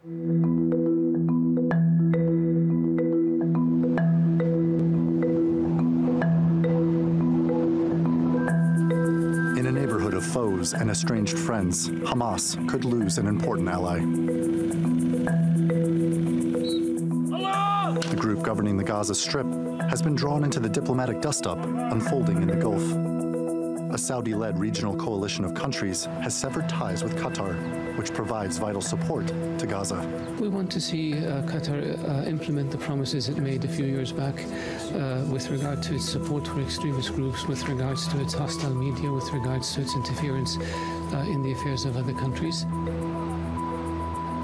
In a neighborhood of foes and estranged friends, Hamas could lose an important ally. The group governing the Gaza Strip has been drawn into the diplomatic dust-up unfolding in the Gulf. A Saudi-led regional coalition of countries has severed ties with Qatar, which provides vital support to Gaza. We want to see Qatar implement the promises it made a few years back with regard to its support for extremist groups, with regards to its hostile media, with regards to its interference in the affairs of other countries.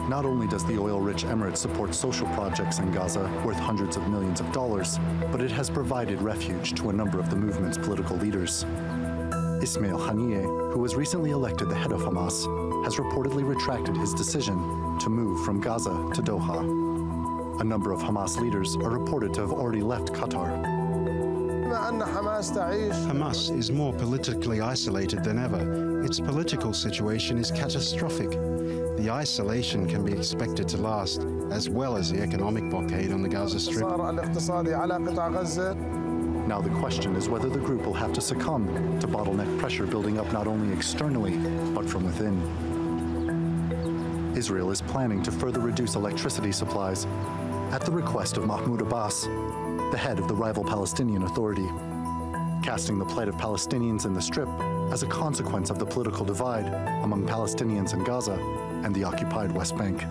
Not only does the oil-rich emirate support social projects in Gaza worth hundreds of millions of dollars, but it has provided refuge to a number of the movement's political leaders. Ismail Haniyeh, who was recently elected the head of Hamas, has reportedly retracted his decision to move from Gaza to Doha. A number of Hamas leaders are reported to have already left Qatar. Hamas is more politically isolated than ever. Its political situation is catastrophic. The isolation can be expected to last, as well as the economic blockade on the Gaza Strip. Now the question is whether the group will have to succumb to bottleneck pressure building up not only externally, but from within. Israel is planning to further reduce electricity supplies at the request of Mahmoud Abbas, the head of the rival Palestinian Authority, casting the plight of Palestinians in the Strip as a consequence of the political divide among Palestinians in Gaza and the occupied West Bank.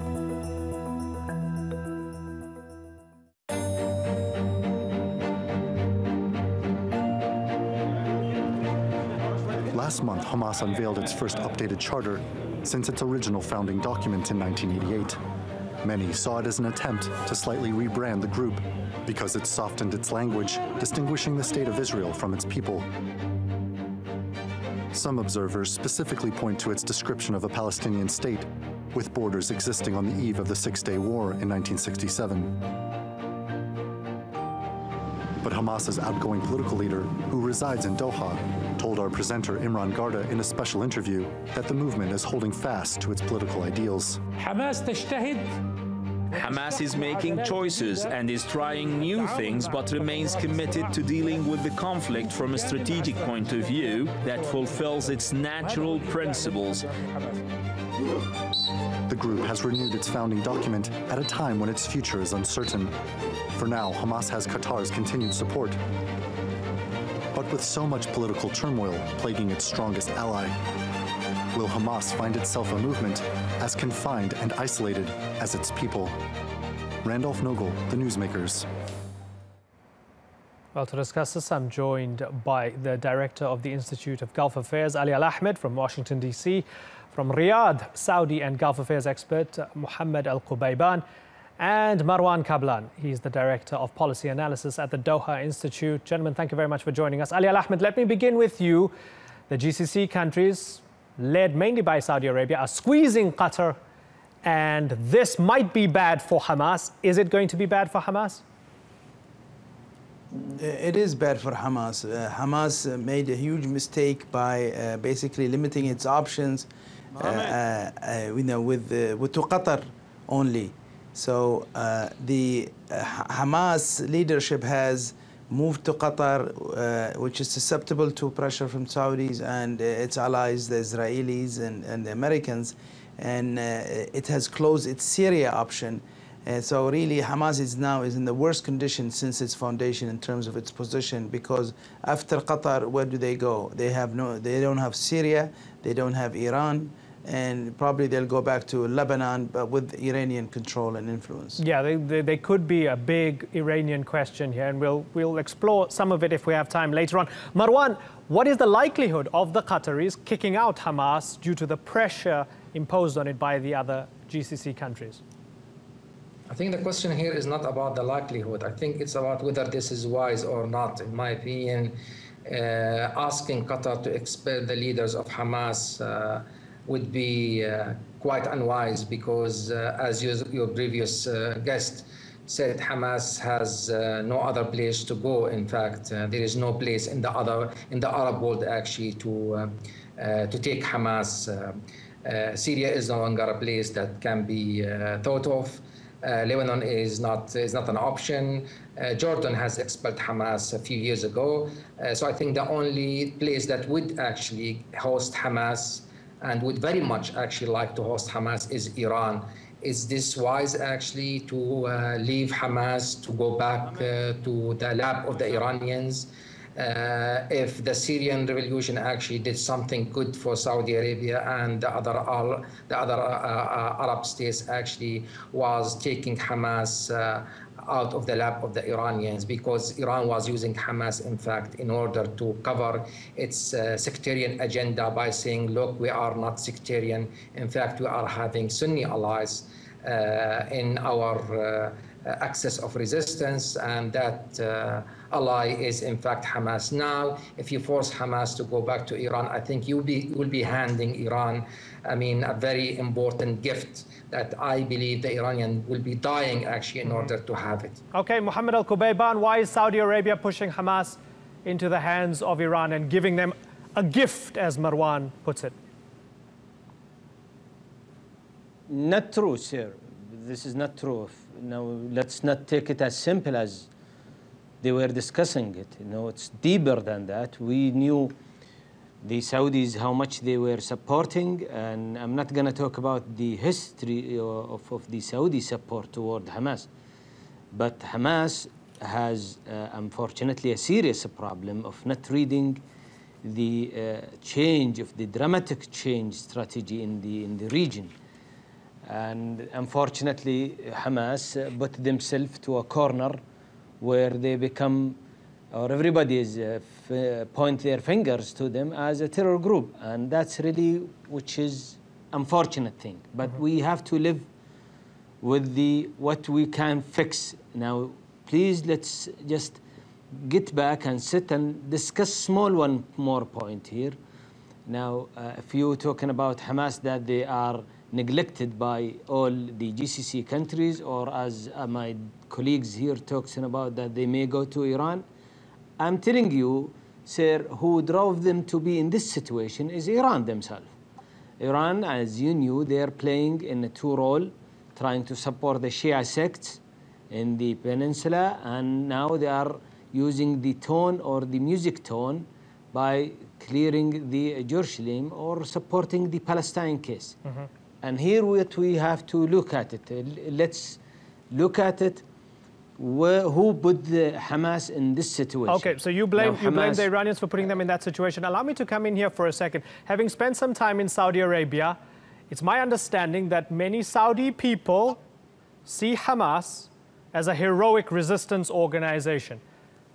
Last month, Hamas unveiled its first updated charter since its original founding document in 1988. Many saw it as an attempt to slightly rebrand the group because it softened its language, distinguishing the state of Israel from its people. Some observers specifically point to its description of a Palestinian state, with borders existing on the eve of the Six-Day War in 1967. But Hamas's outgoing political leader, who resides in Doha, told our presenter Imran Garda in a special interview that the movement is holding fast to its political ideals. Hamas is making choices and is trying new things, but remains committed to dealing with the conflict from a strategic point of view that fulfills its natural principles. The group has renewed its founding document at a time when its future is uncertain. For now, Hamas has Qatar's continued support. But with so much political turmoil plaguing its strongest ally, will Hamas find itself a movement as confined and isolated as its people? Randolph Nogel, The Newsmakers. Well, to discuss this, I'm joined by the director of the Institute of Gulf Affairs, Ali Al-Ahmed from Washington, D.C., from Riyadh, Saudi and Gulf Affairs expert, Mohammed Al-Qubayban, and Marwan Kablan. He's the Director of Policy Analysis at the Doha Institute. Gentlemen, thank you very much for joining us. Ali Al-Ahmed, let me begin with you. The GCC countries, led mainly by Saudi Arabia, are squeezing Qatar, and this might be bad for Hamas. Is it going to be bad for Hamas? It is bad for Hamas. Hamas made a huge mistake by basically limiting its options to Qatar only. So the Hamas leadership has moved to Qatar, which is susceptible to pressure from Saudis and its allies, the Israelis and the Americans, and it has closed its Syria option. So really, Hamas is now in the worst condition since its foundation in terms of its position, because after Qatar, where do they go? They don't have Syria, they don't have Iran, and probably they'll go back to Lebanon, but with Iranian control and influence. Yeah, they could be a big Iranian question here, and we'll explore some of it if we have time later on. Marwan, what is the likelihood of the Qataris kicking out Hamas due to the pressure imposed on it by the other GCC countries? I think the question here is not about the likelihood. I think it's about whether this is wise or not. In my opinion, asking Qatar to expel the leaders of Hamas would be quite unwise, because as your previous guest said, Hamas has no other place to go. In fact, there is no place in the Arab world actually to take Hamas. Syria is no longer a place that can be thought of. Lebanon is not an option. Jordan has expelled Hamas a few years ago. So I think the only place that would actually host Hamas and would very much actually like to host Hamas is Iran. Is this wise actually to leave Hamas, to go back to the lap of the Iranians? If the Syrian revolution actually did something good for Saudi Arabia and the other Arab states actually was taking Hamas out of the lap of the Iranians, because Iran was using Hamas, in fact, in order to cover its sectarian agenda by saying, look, we are not sectarian. In fact, we are having Sunni allies in our axis of resistance, and that ally is in fact Hamas. Now, if you force Hamas to go back to Iran, I think you will be handing Iran, I mean, a very important gift that I believe the Iranian will be dying actually in order to have it. Okay, Mohammed Al-Qubayban, why is Saudi Arabia pushing Hamas into the hands of Iran and giving them a gift, as Marwan puts it? Not true, sir. This is not true. Now, let's not take it as simple as they were discussing it. You know, it's deeper than that. We knew the Saudis, how much they were supporting, and I'm not going to talk about the history of the Saudi support toward Hamas. But Hamas has, unfortunately, a serious problem of not reading the change of the dramatic change strategy in the region. And unfortunately, Hamas put themselves to a corner where they become, or everybody is point their fingers to them as a terror group, and that's really, which is unfortunate thing. But we have to live with what we can fix. Now, please, let's just get back and sit and discuss one more point here. Now, if you're talking about Hamas, that they are neglected by all the GCC countries, or as my colleagues here talking about that they may go to Iran, I'm telling you, sir, who drove them to be in this situation is Iran themselves. Iran, as you knew, they're playing in a two role, trying to support the Shia sects in the peninsula, and now they are using the tone or the music tone by clearing the Jerusalem or supporting the Palestine case. And here we have to look at it. Let's look at it. Who put the Hamas in this situation? Okay, so you blame the Iranians for putting them in that situation. Allow me to come in here for a second. Having spent some time in Saudi Arabia, it's my understanding that many Saudi people see Hamas as a heroic resistance organization.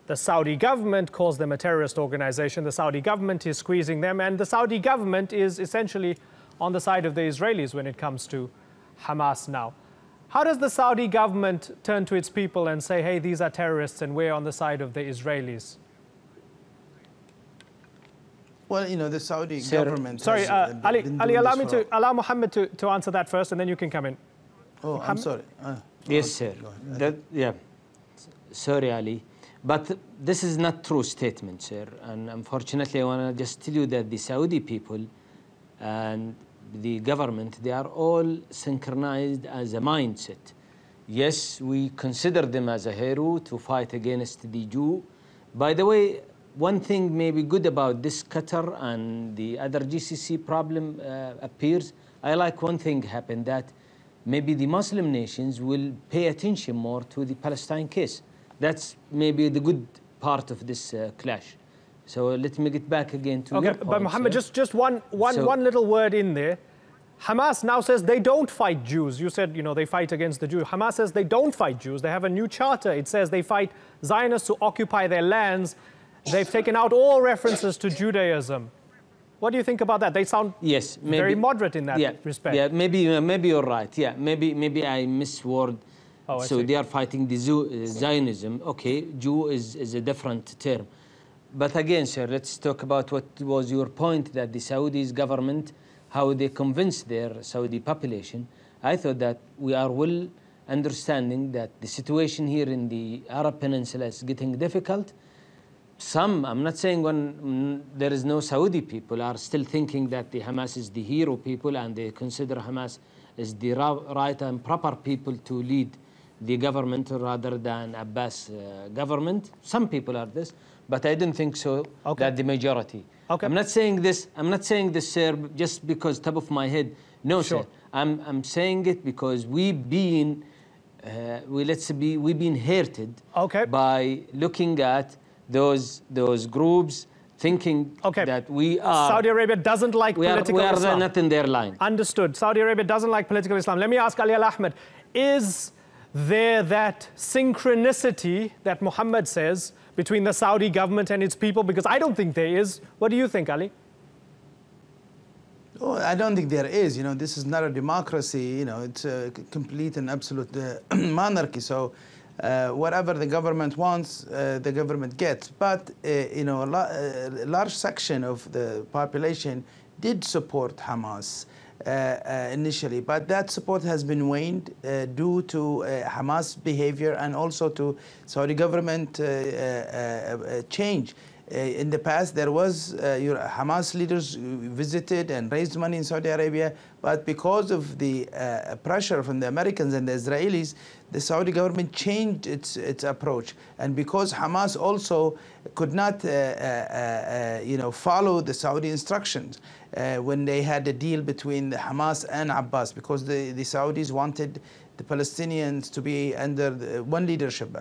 The Saudi government calls them a terrorist organization. The Saudi government is squeezing them, and the Saudi government is essentially on the side of the Israelis when it comes to Hamas now. How does the Saudi government turn to its people and say, hey, these are terrorists and we're on the side of the Israelis? Well, you know, the Saudi government... Sorry, Ali, allow Mohammed to answer that first, and then you can come in. Oh, Mohammed? I'm sorry. Yes, sir. Yeah. Sorry, Ali. But this is not true statement, sir. And unfortunately, I want to just tell you that the Saudi people and the government, they are all synchronized as a mindset. Yes, we consider them as a hero to fight against the Jew. By the way, one thing may be good about this Qatar and the other GCC problem appears. I like one thing happened, that maybe the Muslim nations will pay attention more to the Palestine case. That's maybe the good part of this clash. So let me get back again to your point, but Mohammed, just one little word in there. Hamas now says they don't fight Jews. You said, you know, they fight against the Jews. Hamas says they don't fight Jews. They have a new charter. It says they fight Zionists who occupy their lands. They've taken out all references to Judaism. What do you think about that? They sound very moderate in that respect. Yeah, maybe you're right. Yeah, maybe I misword. Oh, so they are fighting the Zionism. Okay, Jew is a different term. But again, sir, let's talk about what was your point, that the Saudi government, how they convinced their Saudi population. I thought that we are well understanding that the situation here in the Arab Peninsula is getting difficult. some, I'm not saying there is no Saudi people are still thinking that the Hamas is the hero people and they consider Hamas as the right and proper people to lead the government rather than Abbas government. Some people are this, but I don't think so that the majority. I'm not saying this, sir, just because top of my head. No, sir. I'm saying it because we've been hurted by looking at those groups thinking that we are... Saudi Arabia doesn't like political Islam. We are not in their line. Understood. Saudi Arabia doesn't like political Islam. Let me ask Ali Al-Ahmed, is there that synchronicity that Muhammad says between the Saudi government and its people? Because I don't think there is. What do you think, Ali? Oh, I don't think there is. You know, this is not a democracy. You know, it's a complete and absolute monarchy. So whatever the government wants, the government gets. But, you know, a large section of the population did support Hamas initially. But that support has been waned due to Hamas behavior and also to Saudi government change. In the past, there was Hamas leaders visited and raised money in Saudi Arabia, but because of the pressure from the Americans and the Israelis, the Saudi government changed its approach. And because Hamas also could not, follow the Saudi instructions when they had a deal between the Hamas and Abbas, because the Saudis wanted the Palestinians to be under one leadership,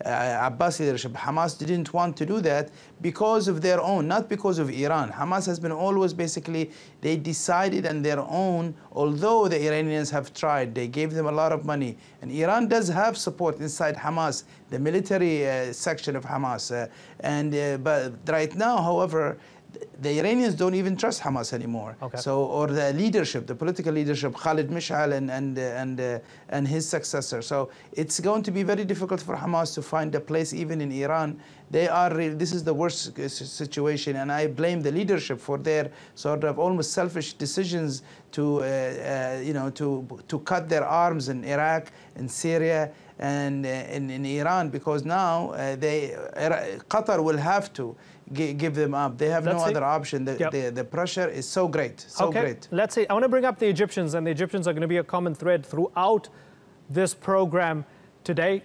Abbas leadership. Hamas didn't want to do that because of their own, not because of Iran. Hamas has been always basically, they decided on their own, although the Iranians have tried, they gave them a lot of money. And Iran does have support inside Hamas, the military section of Hamas. But right now, however, the Iranians don't even trust Hamas anymore. So, or the leadership, the political leadership, Khalid Mish'al and his successor. So it's going to be very difficult for Hamas to find a place even in Iran. They are, this is the worst situation, and I blame the leadership for their sort of almost selfish decisions to, to cut their arms in Iraq, in Syria, and in Iran, because now Qatar will have to give them up. They have no other option. The pressure is so great, so great. Let's see. I want to bring up the Egyptians, and the Egyptians are going to be a common thread throughout this program today.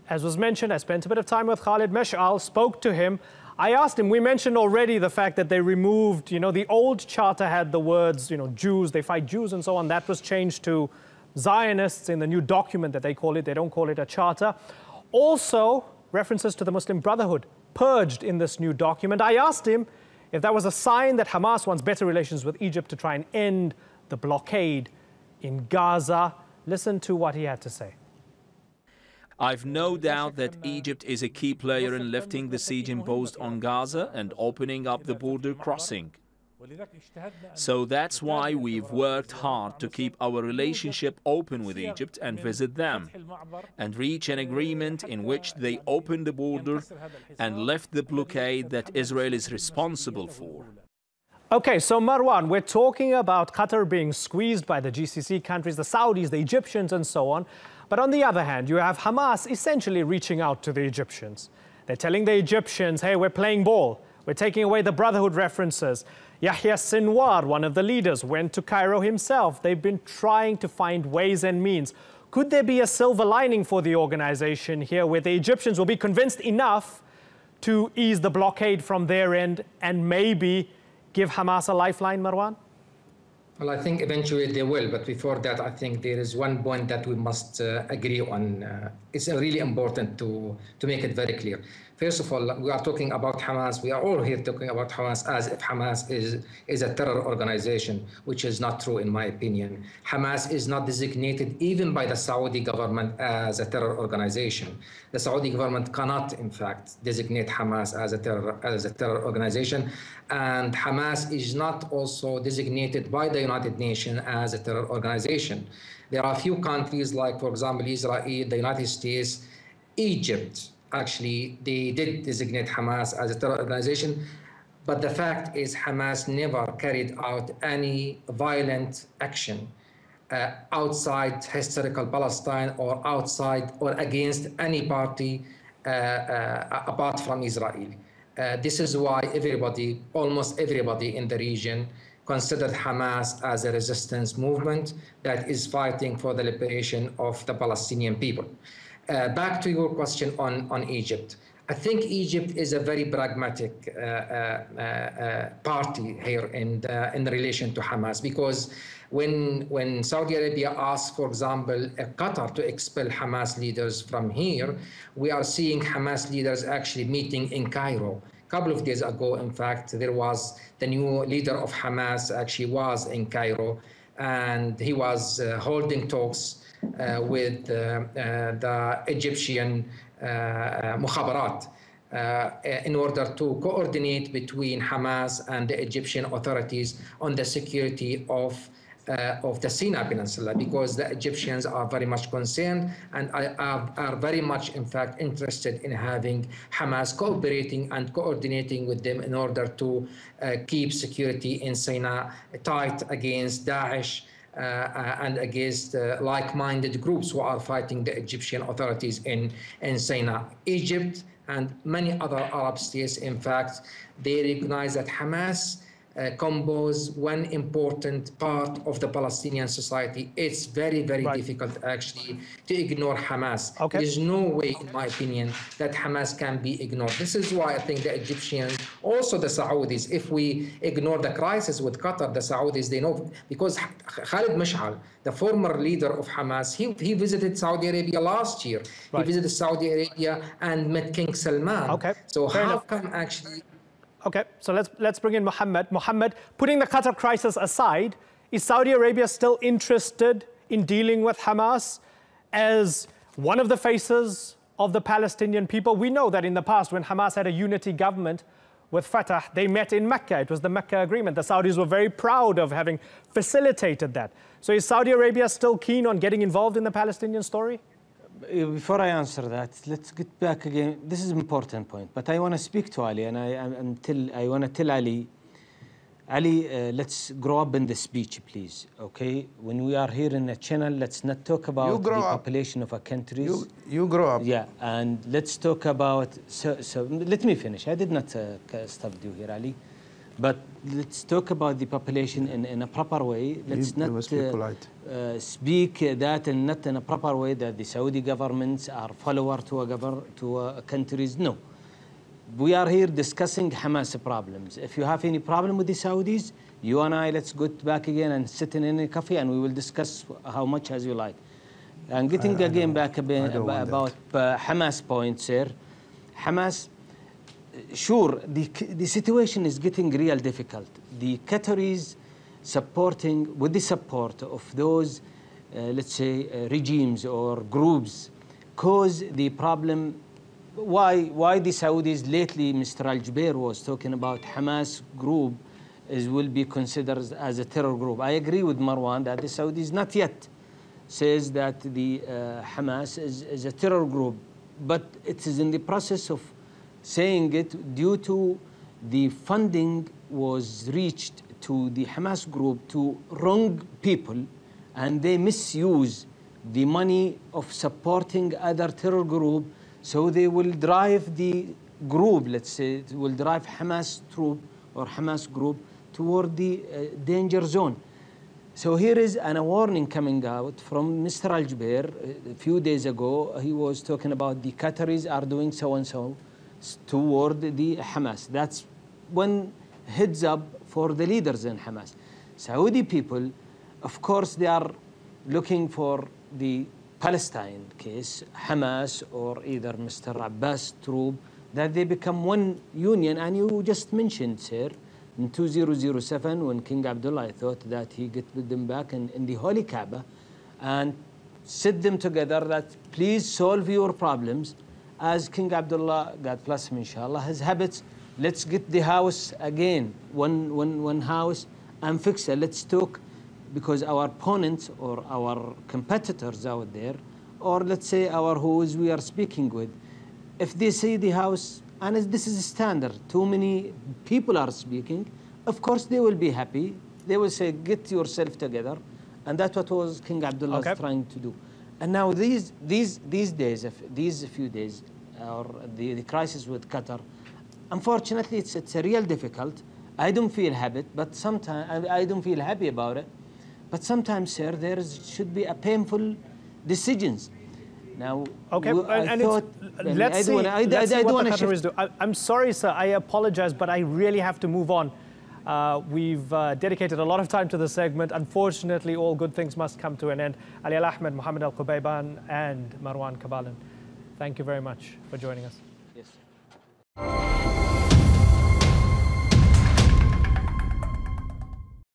As was mentioned, I spent a bit of time with Khalid Mish'al, spoke to him. I asked him, we mentioned already the fact that they removed, the old charter had the words, Jews, they fight Jews and so on. That was changed to Zionists in the new document that they call it. They don't call it a charter. Also, references to the Muslim Brotherhood purged in this new document. I asked him if that was a sign that Hamas wants better relations with Egypt to try and end the blockade in Gaza. Listen to what he had to say. I've no doubt that Egypt is a key player in lifting the siege imposed on Gaza and opening up the border crossing. So that's why we've worked hard to keep our relationship open with Egypt and visit them and reach an agreement in which they open the border and lift the blockade that Israel is responsible for. Okay, so Marwan, we're talking about Qatar being squeezed by the GCC countries, the Saudis, the Egyptians and so on. But on the other hand, you have Hamas essentially reaching out to the Egyptians. They're telling the Egyptians, hey, we're playing ball. We're taking away the Brotherhood references. Yahya Sinwar, one of the leaders, went to Cairo himself. They've been trying to find ways and means. Could there be a silver lining for the organization here where the Egyptians will be convinced enough to ease the blockade from their end and maybe give Hamas a lifeline, Marwan? Well, I think eventually they will. But before that, I think there is one point that we must agree on. It's really important to make it very clear. First of all, we are talking about Hamas. We are all here talking about Hamas as if Hamas is a terror organization, which is not true in my opinion. Hamas is not designated even by the Saudi government as a terror organization. The Saudi government cannot, in fact, designate Hamas as a terror organization. And Hamas is not also designated by the United Nations as a terror organization. There are a few countries like, for example, Israel, the United States, Egypt. Actually, they did designate Hamas as a terror organization, but the fact is Hamas never carried out any violent action outside historical Palestine or outside or against any party apart from Israel. This is why everybody, almost everybody in the region, considered Hamas as a resistance movement that is fighting for the liberation of the Palestinian people. Back to your question on Egypt. I think Egypt is a very pragmatic party here in relation to Hamas, because when Saudi Arabia asked, for example, Qatar to expel Hamas leaders from here, we are seeing Hamas leaders actually meeting in Cairo. A couple of days ago, in fact, there was the new leader of Hamas actually was in Cairo, and he was holding talks with the Egyptian mukhabarat in order to coordinate between Hamas and the Egyptian authorities on the security of the Sinai Peninsula, because the Egyptians are very much concerned and are very much, in fact, interested in having Hamas cooperating and coordinating with them in order to keep security in Sinai tight against Daesh and against like-minded groups who are fighting the Egyptian authorities in Sinai. Egypt and many other Arab states, in fact, they recognize that Hamas compose one important part of the Palestinian society. It's very, very difficult actually to ignore Hamas. Okay. There is no way, in my opinion, that Hamas can be ignored. This is why I think the Egyptians, also the Saudis, if we ignore the crisis with Qatar, the Saudis, they know, because Khalid Mash'al, the former leader of Hamas, he visited Saudi Arabia last year. He visited Saudi Arabia and met King Salman. Okay. So how come actually... Okay, so let's bring in Mohammed. Mohammed, putting the Qatar crisis aside, is Saudi Arabia still interested in dealing with Hamas as one of the faces of the Palestinian people? We know that in the past, when Hamas had a unity government with Fatah, they met in Mecca. It was the Mecca Agreement. The Saudis were very proud of having facilitated that. So is Saudi Arabia still keen on getting involved in the Palestinian story? Before I answer that, let's get back again. This is an important point, but I want to speak to Ali, and I want to tell Ali, let's grow up in the speech, please, okay? When we are here in a channel, let's not talk about the population of a country. You grow up. Yeah, and let's talk about, so let me finish. I did not stop you here, Ali. But let's talk about the population in a proper way. Let's not speak that and not in a proper way that the Saudi governments are follower to countries. No. We are here discussing Hamas problems. If you have any problem with the Saudis, you and I, let's go back again and sit in any cafe and we will discuss how much as you like. And getting again back a bit about Hamas point, sir. Hamas, sure, the situation is getting real difficult. The Qataris supporting, with the support of those, let's say, regimes or groups, cause the problem. Why the Saudis lately, Mr. Al-Jubair was talking about Hamas group will be considered as a terror group. I agree with Marwan that the Saudis not yet says that the Hamas is a terror group, but it is in the process of saying it due to the funding was reached to the Hamas group to wrong people, and they misuse the money of supporting other terror group, so they will drive the group, let's say, it will drive Hamas troop or Hamas group toward the danger zone. So here is a warning coming out from Mr. Al-Jubair. A few days ago, he was talking about the Qataris are doing so-and-so toward the Hamas. That's one heads up for the leaders in Hamas. Saudi people, of course, they are looking for the Palestine case, Hamas or either Mr. Abbas troop, that they become one union. And you just mentioned, sir, in 2007, when King Abdullah, I thought that he get with them back in the Holy Kaaba and set them together that please solve your problems. As King Abdullah, God bless him, inshallah, his habits, let's get the house again, one house, and fix it. Let's talk, because our opponents or our competitors out there, or let's say our who's we are speaking with, if they see the house, and this is standard, too many people are speaking, of course they will be happy. They will say, get yourself together. And that's what was King Abdullah trying to do. And now these days, these few days, or the crisis with Qatar, Unfortunately, it's a real difficult. I don't feel happy, but sometimes I don't feel happy about it. But sometimes, sir, should be a painful decisions. Now, okay, let's see what the Qataris do. I'm sorry, sir. I apologize, but I really have to move on. We've dedicated a lot of time to the segment. Unfortunately, all good things must come to an end. Ali Al-Ahmed, Mohammed Al-Qubayban, and Marwan Kabalan, thank you very much for joining us. Yes.